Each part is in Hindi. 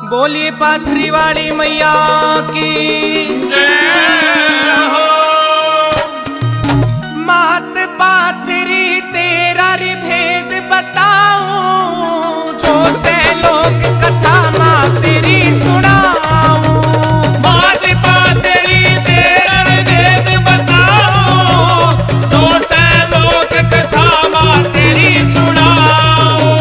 बोलिए पाथरी वाली मैया की जय हो। मात पाथरी तेरा रे भेद बताऊं, जो से लोक कथा माँ तेरी सुनाऊं। मात पाथरी तेरा रे भेद बताऊं, जो से लोक कथा माँ तेरी सुनाऊं।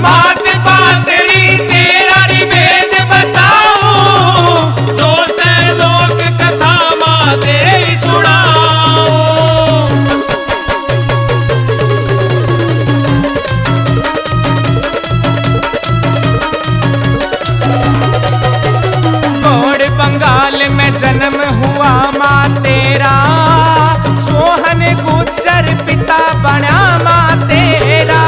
मात पाथरी तेरा रे भेद बताऊं, जो से लोक कथा माँ तेरी सुनाऊं। गोड़ बंगाल में जन्म हुआ माँ तेरा, सोहन गुज्जर पिता बना माँ तेरा।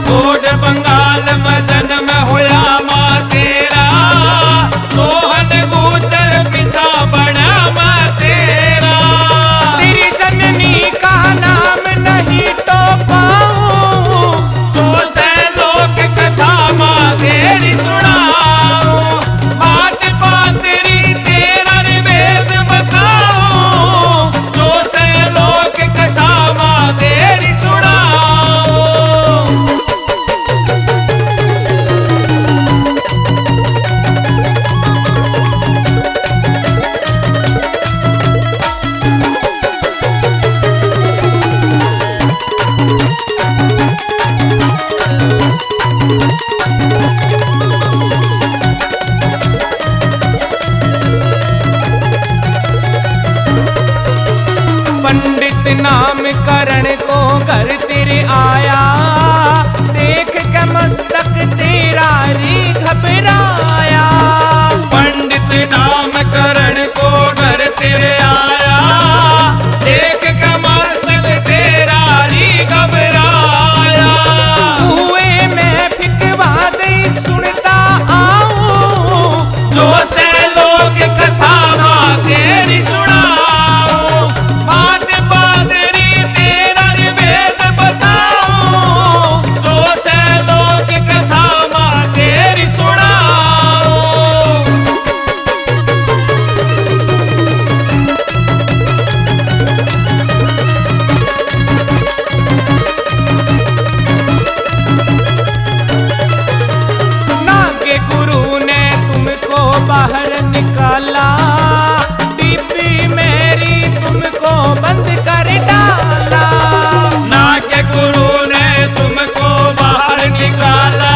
गोड़ बंगाल में जन्म होया माँ तेरा, सोहन गुज्जर पिता बना माँ तेरा। तेरी जननी का नाम नहीं तो पाऊं, जो से लोक कथा माँ तेरी सुनाऊं। मात पाथरी तेरा रे वेद बताऊं, जो से लोक कथा माँ तेरी सुनाऊं। पंडित नाम करण को घर तेरे आया, देख के मस्तक तेरा री घबराया। पंडित नाम करण को घर तेरे आया, देख के मस्तक तेरा री घबराया। कुएं में फिकवा दे सुनता आऊं, जो से लोक कथा माँ तेरी सुनाऊं। मात पाथरी तेरा रे वेद बताऊं, जो से लोक कथा माँ तेरी सुनाऊं। नागे गुरु ने तुमको बाहर निकाला, डिब्बी मेरी तुमको बंद कर डाला। ना के गुरु ने तुमको बाहर निकाला,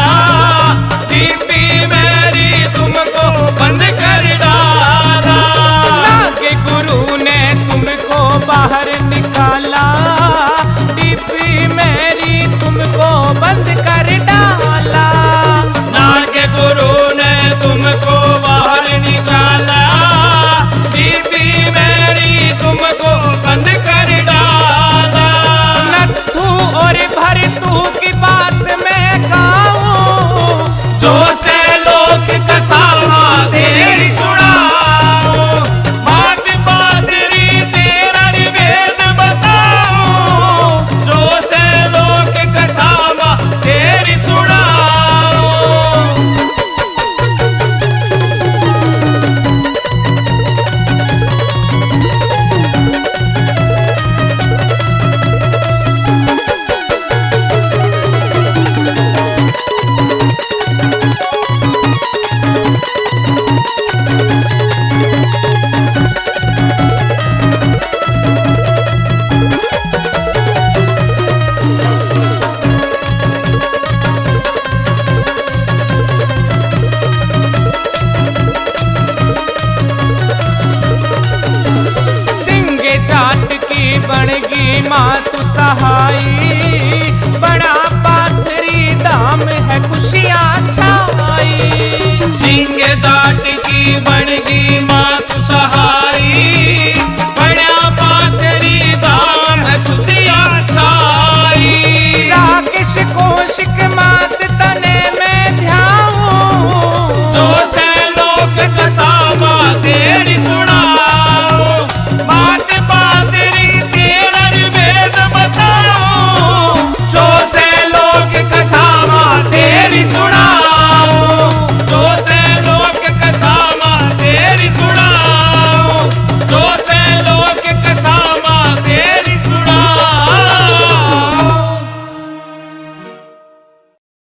डिब्बी मेरी तुमको बंद कर डाला। नागे गुरु ने तुमको बाहर निकाला, डिब्बी मेरी तुमको बंद कर डाला। ना के गुरु ने तुमको बाहर निकाला, डिब्बी मेरी तुमको बंद कर डाला। नत्थू और भरतू की बात मैं गाऊं, जो से लोक कथा माँ तेरी सुनाऊं। मात पाथरी तेरा रे वेद बताऊं, जो से लोक कथा माँ तेरी सुनाऊं। सिंगे जाट की बनगी मात सहाई, बड़ा पाथरी धाम है खुशियाँ छाई। सिंह जाट की बन